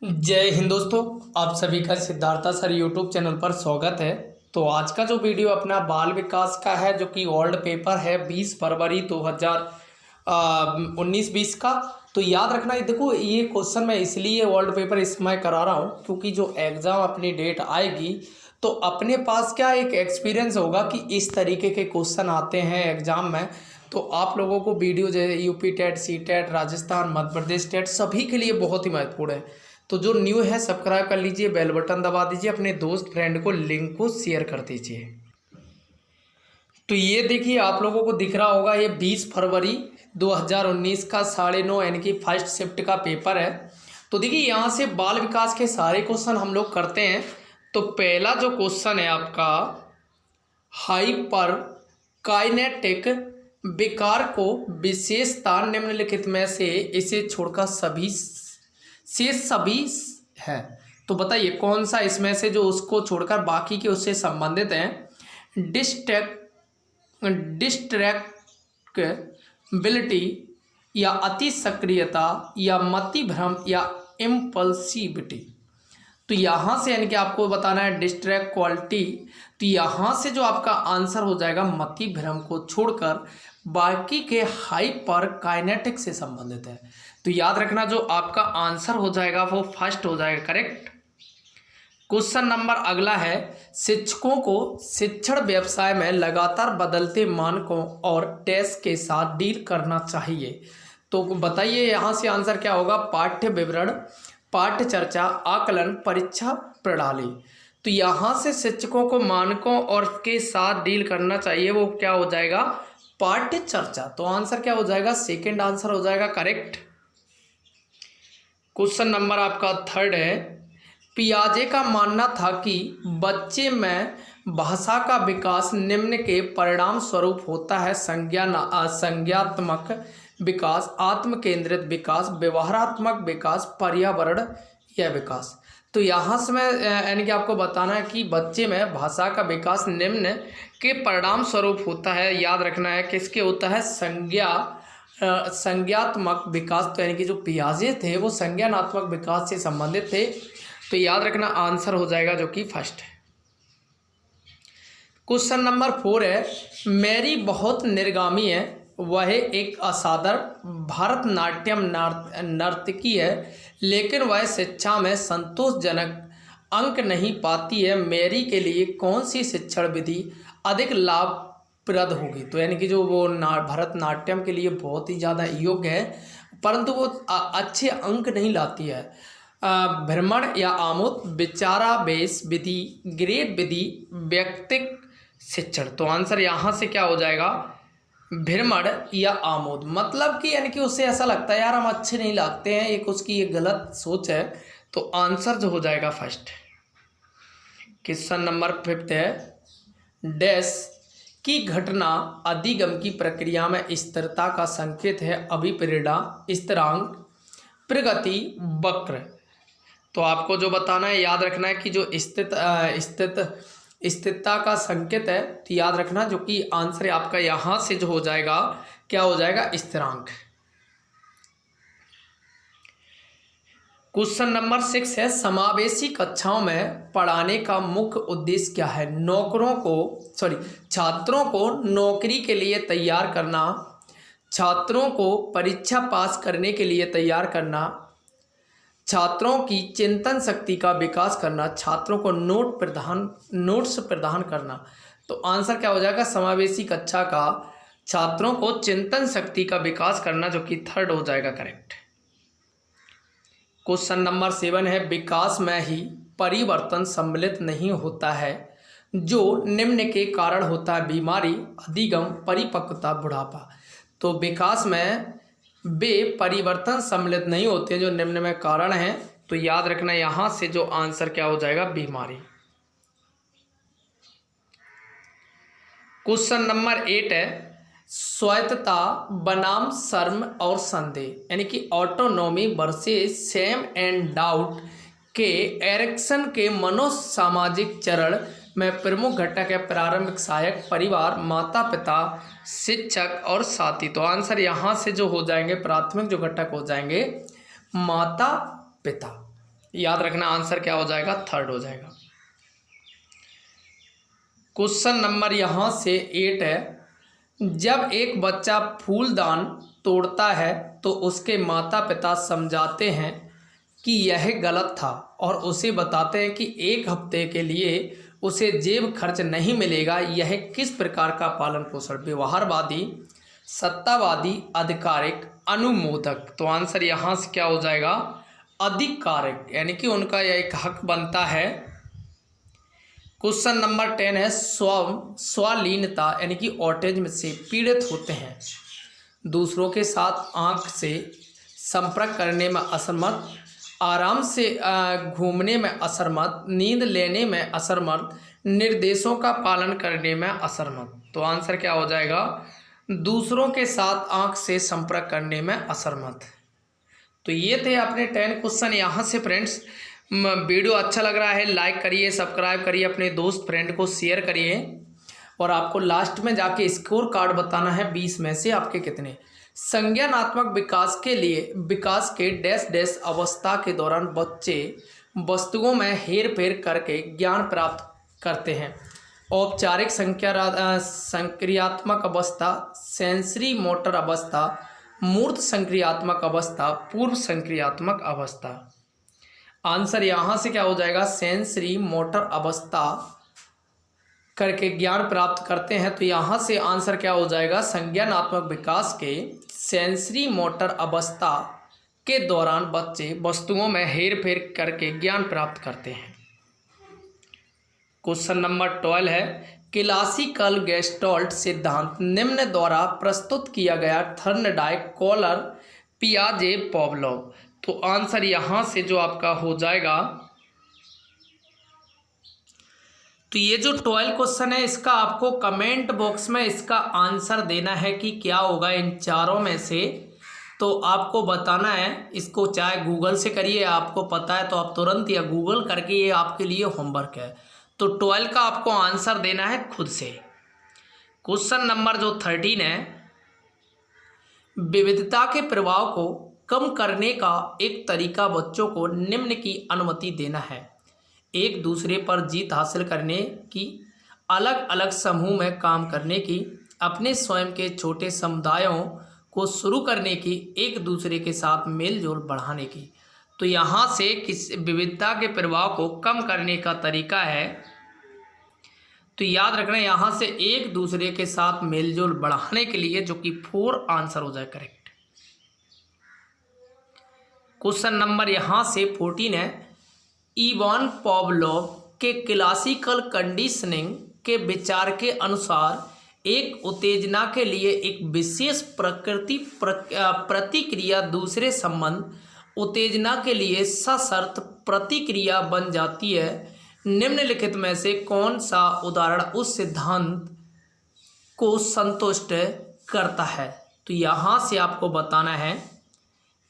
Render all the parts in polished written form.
जय हिंद दोस्तों। आप सभी का सिद्धार्था सर यूट्यूब चैनल पर स्वागत है। तो आज का जो वीडियो अपना बाल विकास का है, जो कि ओल्ड पेपर है 20 फरवरी 2019-20 का। तो याद रखना, ये देखो, ये क्वेश्चन मैं इसलिए ओल्ड पेपर इसमें करा रहा हूँ क्योंकि जो एग्ज़ाम अपनी डेट आएगी तो अपने पास क्या एक एक्सपीरियंस होगा कि इस तरीके के क्वेश्चन आते हैं एग्ज़ाम में। तो आप लोगों को वीडियो जो है UP TET, C TET, Rajasthan, Madhya Pradesh TET सभी के लिए बहुत ही महत्वपूर्ण है। तो जो न्यू है सब्सक्राइब कर लीजिए, बेल बटन दबा दीजिए, अपने दोस्त फ्रेंड को लिंक को शेयर कर दीजिए। तो ये देखिए, आप लोगों को दिख रहा होगा, ये 20 फरवरी 2019 का 9:30 यानी कि फर्स्ट शिफ्ट का पेपर है। तो देखिए, यहाँ से बाल विकास के सारे क्वेश्चन हम लोग करते हैं। तो पहला जो क्वेश्चन है आपका, हाइपर काइनेटिक विकार को विशेषता निम्नलिखित में से इसे छोड़कर सभी शेष सभी है। तो बताइए कौन सा इसमें से जो उसको छोड़कर बाकी के उससे संबंधित हैं। डिस्ट्रैक्टिबिलिटी या अति सक्रियता या मति भ्रम या इम्पल्सिविटी। तो यहाँ से यानी कि आपको बताना है डिस्ट्रैक्ट क्वालिटी। तो यहाँ से जो आपका आंसर हो जाएगा मति भ्रम को छोड़कर बाकी के हाइपर काइनेटिक से संबंधित है। तो याद रखना, जो आपका आंसर हो जाएगा वो फर्स्ट हो जाएगा, करेक्ट। क्वेश्चन नंबर अगला है, शिक्षकों को शिक्षण व्यवसाय में लगातार बदलते मानकों और टेस्ट के साथ डील करना चाहिए। तो बताइए यहाँ से आंसर क्या होगा। पाठ्य विवरण, पाठ्य चर्चा, आकलन, परीक्षा प्रणाली। तो यहाँ से शिक्षकों को मानकों और के साथ डील करना चाहिए, वो क्या हो जाएगा, पाठ्य चर्चा। तो आंसर क्या हो जाएगा, सेकंड आंसर हो जाएगा, करेक्ट। क्वेश्चन नंबर आपका थर्ड है, पियाजे का मानना था कि बच्चे में भाषा का विकास निम्न के परिणाम स्वरूप होता है। संज्ञात्मक विकास, आत्म केंद्रित विकास, व्यवहारात्मक विकास, पर्यावरण या विकास। तो यहाँ से मैं यानी कि आपको बताना है कि बच्चे में भाषा का विकास निम्न के परिणाम स्वरूप होता है। याद रखना है किसके होता है, संज्ञात्मक विकास। तो यानी कि जो पियाजे थे वो संज्ञानात्मक विकास से संबंधित थे। तो याद रखना आंसर हो जाएगा जो कि फर्स्ट है। क्वेश्चन नंबर 4 है, मेरी बहुत निर्गामी है, वह एक असाधारण भरतनाट्यम नर्तकी है, लेकिन वह शिक्षा में संतोषजनक अंक नहीं पाती है। मेरी के लिए कौन सी शिक्षण विधि अधिक लाभप्रद होगी। तो यानी कि जो वो भरतनाट्यम के लिए बहुत ही ज़्यादा योग्य है, परंतु वो अच्छे अंक नहीं लाती है। भ्रमण या आमोद, विचारावेश विधि, ग्रेड विधि, व्यक्तिक शिक्षण। तो आंसर यहाँ से क्या हो जाएगा, भ्रमण या आमोद। मतलब कि यानी कि उससे ऐसा लगता है यार हम अच्छे नहीं लगते हैं, एक उसकी एक गलत सोच है। तो आंसर जो हो जाएगा फर्स्ट। क्वेश्चन नंबर 5 है, डैश की घटना अधिगम की प्रक्रिया में स्थिरता का संकेत है। अभिप्रेरणा, स्थिरांक, प्रगति, वक्र। तो आपको जो बताना है, याद रखना है कि जो स्थिरता का संकेत है। तो याद रखना जो कि आंसर आपका यहाँ से जो हो जाएगा, क्या हो जाएगा, स्थिरांक। क्वेश्चन नंबर 6 है, समावेशी कक्षाओं में पढ़ाने का मुख्य उद्देश्य क्या है। छात्रों को नौकरी के लिए तैयार करना, छात्रों को परीक्षा पास करने के लिए तैयार करना, छात्रों की चिंतन शक्ति का विकास करना, छात्रों को नोट्स प्रदान करना। तो आंसर क्या हो जाएगा, समावेशी कक्षा का छात्रों को चिंतन शक्ति का विकास करना, जो कि थर्ड हो जाएगा, करेक्ट। क्वेश्चन नंबर 7 है, विकास में ही परिवर्तन सम्मिलित नहीं होता है, जो निम्न के कारण होता है। बीमारी, अधिगम, परिपक्वता, बुढ़ापा। तो विकास में वे परिवर्तन सम्मिलित नहीं होते जो निम्न में कारण हैं। तो याद रखना यहाँ से जो आंसर क्या हो जाएगा, बीमारी। क्वेश्चन नंबर 8 है, स्वायत्तता बनाम शर्म और संदेह, यानी कि autonomy versus same and doubt के एरिक्सन के मनोसामाजिक चरण में प्रमुख घटक है। प्रारंभिक सहायक, परिवार, माता पिता, शिक्षक और साथी। तो आंसर यहाँ से जो हो जाएंगे, प्राथमिक जो घटक हो जाएंगे, माता पिता। याद रखना आंसर क्या हो जाएगा, थर्ड हो जाएगा। क्वेश्चन नंबर यहाँ से 8 है, जब एक बच्चा फूलदान तोड़ता है तो उसके माता पिता समझाते हैं कि यह गलत था और उसे बताते हैं कि एक हफ्ते के लिए उसे जेब खर्च नहीं मिलेगा। यह किस प्रकार का पालन पोषण? व्यवहारवादी, सत्तावादी, आधिकारिक, अनुमोदक। तो आंसर यहाँ से क्या हो जाएगा, आधिकारिक, यानी कि उनका यह एक हक बनता है। क्वेश्चन नंबर 10 है, स्वालीनता यानी कि ऑटिज्म से पीड़ित होते हैं, दूसरों के साथ आंख से संपर्क करने में असमर्थ, आराम से घूमने में असमर्थ, नींद लेने में असमर्थ, निर्देशों का पालन करने में असमर्थ। तो आंसर क्या हो जाएगा, दूसरों के साथ आंख से संपर्क करने में असमर्थ। तो ये थे अपने 10 क्वेश्चन। यहाँ से फ्रेंड्स वीडियो अच्छा लग रहा है लाइक करिए, सब्सक्राइब करिए, अपने दोस्त फ्रेंड को शेयर करिए, और आपको लास्ट में जाके स्कोर कार्ड बताना है 20 में से आपके कितने। संज्ञानात्मक विकास के लिए विकास के डैश डैश अवस्था के दौरान बच्चे वस्तुओं में हेर फेर करके ज्ञान प्राप्त करते हैं। औपचारिक संक्रियात्मक अवस्था, सेंसरी मोटर अवस्था, मूर्त संक्रियात्मक अवस्था, पूर्व संक्रियात्मक अवस्था। आंसर यहाँ से क्या हो जाएगा, सेंसरी मोटर अवस्था करके ज्ञान प्राप्त करते हैं। तो यहाँ से आंसर क्या हो जाएगा, संज्ञानात्मक विकास के सेंसरी मोटर अवस्था के दौरान बच्चे वस्तुओं में हेर फेर करके ज्ञान प्राप्त करते हैं। क्वेश्चन नंबर 12 है, क्लासिकल गेस्टल्ट सिद्धांत निम्न द्वारा प्रस्तुत किया गया थर्नडाइक, कॉलर, पियाजे, पावलोव। तो आंसर यहाँ से जो आपका हो जाएगा, तो ये जो 12 क्वेश्चन है इसका आपको कमेंट बॉक्स में इसका आंसर देना है कि क्या होगा इन चारों में से। तो आपको बताना है, इसको चाहे गूगल से करिए, आपको पता है तो आप तुरंत या गूगल करके, ये आपके लिए होमवर्क है। तो 12 का आपको आंसर देना है खुद से। क्वेश्चन नंबर जो 13 है, विविधता के प्रभाव को कम करने का एक तरीका बच्चों को निम्न की अनुमति देना है। एक दूसरे पर जीत हासिल करने की, अलग अलग समूह में काम करने की, अपने स्वयं के छोटे समुदायों को शुरू करने की, एक दूसरे के साथ मेल जोल बढ़ाने की। तो यहाँ से किस विविधता के प्रभाव को कम करने का तरीका है, तो याद रखना यहाँ से एक दूसरे के साथ मेल जोल बढ़ाने के लिए, जो कि 4 आंसर हो जाए करेक्ट। क्वेश्चन नंबर यहाँ से 14 है, इवान पावलोव के क्लासिकल कंडीशनिंग के विचार के अनुसार एक उत्तेजना के लिए एक विशेष प्रतिक्रिया दूसरे संबंध उत्तेजना के लिए सशर्त प्रतिक्रिया बन जाती है। निम्नलिखित में से कौन सा उदाहरण उस सिद्धांत को संतुष्ट करता है? तो यहाँ से आपको बताना है,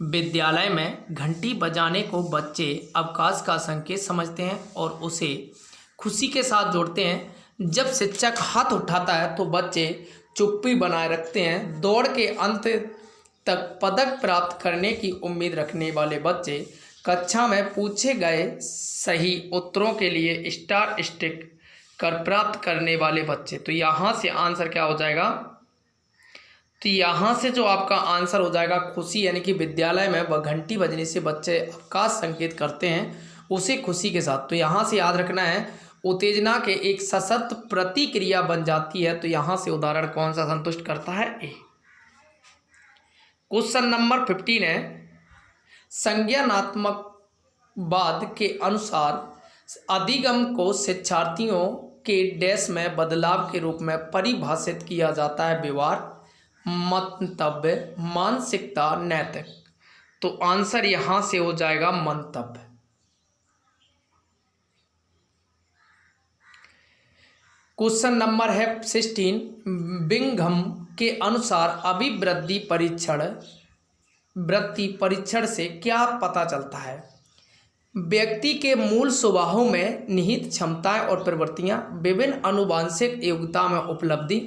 विद्यालय में घंटी बजाने को बच्चे अवकाश का संकेत समझते हैं और उसे खुशी के साथ जोड़ते हैं। जब शिक्षक हाथ उठाता है तो बच्चे चुप्पी बनाए रखते हैं। दौड़ के अंत तक पदक प्राप्त करने की उम्मीद रखने वाले बच्चे कक्षा में पूछे गए सही उत्तरों के लिए स्टार स्टिक कर प्राप्त करने वाले बच्चे। तो यहाँ से आंसर क्या हो जाएगा, तो यहाँ से जो आपका आंसर हो जाएगा खुशी, यानी कि विद्यालय में वह घंटी बजने से बच्चे अवकाश संकेत करते हैं उसे खुशी के साथ। तो यहाँ से याद रखना है, उत्तेजना के एक सशर्त प्रतिक्रिया बन जाती है। तो यहाँ से उदाहरण कौन सा संतुष्ट करता है, ए। क्वेश्चन नंबर 15 है, संज्ञानात्मक वाद के अनुसार अधिगम को शिक्षार्थियों के डैश में बदलाव के रूप में परिभाषित किया जाता है। व्यवहार, मंतव्य, मानसिकता, नैतिक। तो आंसर यहां से हो जाएगा मंतव्य। क्वेश्चन नंबर है 16, बिंघम के अनुसार अभिवृद्धि परीक्षण से क्या पता चलता है? व्यक्ति के मूल स्वभावों में निहित क्षमताएं और प्रवृत्तियां, विभिन्न आनुवंशिक योग्यता में उपलब्धि,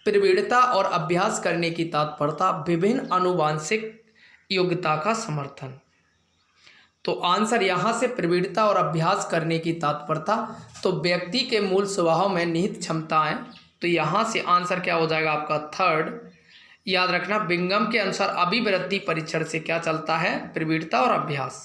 प्रवीणता और अभ्यास करने की तत्परता, विभिन्न आनुवंशिक योग्यता का समर्थन। तो आंसर यहाँ से प्रवीणता और अभ्यास करने की तत्परता, तो व्यक्ति के मूल स्वभाव में निहित क्षमताएं, तो यहाँ से आंसर क्या हो जाएगा आपका थर्ड। याद रखना विंगम के अनुसार अभिवृद्धि परीक्षण से क्या चलता है, प्रवीणता और अभ्यास।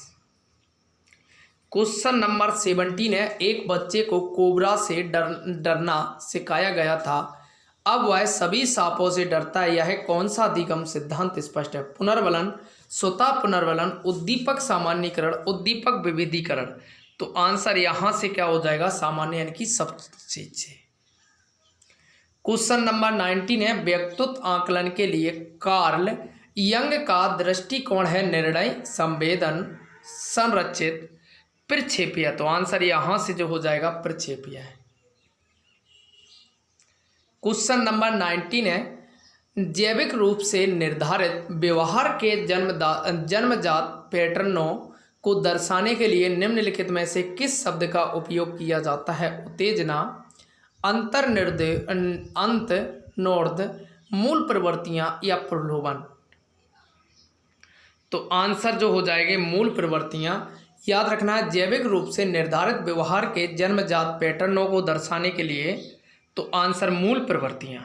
क्वेश्चन नंबर 17 है, एक बच्चे को कोबरा से डरना सिखाया गया था, अब वह सभी सांपों से डरता है, यह कौन सा अधिगम सिद्धांत स्पष्ट है। पुनर्बलन, स्वतः पुनर्बलन, उद्दीपक सामान्यीकरण, उद्दीपक विविधीकरण। तो आंसर यहाँ से क्या हो जाएगा, सामान्य यानी कि सब चीज। क्वेश्चन नंबर 19 है, व्यक्तित्व आकलन के लिए कार्ल यंग का दृष्टिकोण है निर्णय, संवेदन, संरचित, प्रक्षेपीय। तो आंसर यहां से जो हो जाएगा प्रक्षेपीय है। क्वेश्चन नंबर 19 है, जैविक रूप से निर्धारित व्यवहार के जन्मजात पैटर्नों को दर्शाने के लिए निम्नलिखित में से किस शब्द का उपयोग किया जाता है। उत्तेजना, अंतर्नोर्ध, मूल प्रवृत्तियां या प्रलोभन। तो आंसर जो हो जाएंगे मूल प्रवृत्तियां। याद रखना है जैविक रूप से निर्धारित व्यवहार के जन्मजात पैटर्नों को दर्शाने के लिए, तो आंसर मूल प्रवृत्तियां।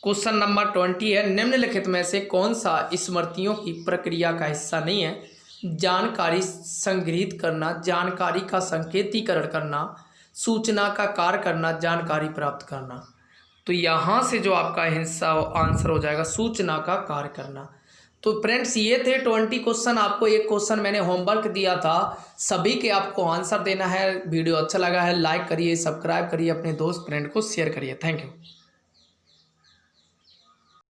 क्वेश्चन नंबर 20 है, निम्नलिखित में से कौन सा स्मृतियों की प्रक्रिया का हिस्सा नहीं है। जानकारी संग्रहित करना, जानकारी का संकेतीकरण करना, सूचना का कार्य करना, जानकारी प्राप्त करना। तो यहाँ से जो आपका हिस्सा आंसर हो जाएगा सूचना का कार्य करना। तो फ्रेंड्स ये थे 20 क्वेश्चन। आपको एक क्वेश्चन मैंने होमवर्क दिया था, सभी के आपको आंसर देना है। वीडियो अच्छा लगा है लाइक करिए, सब्सक्राइब करिए, अपने दोस्त फ्रेंड को शेयर करिए। Thank you.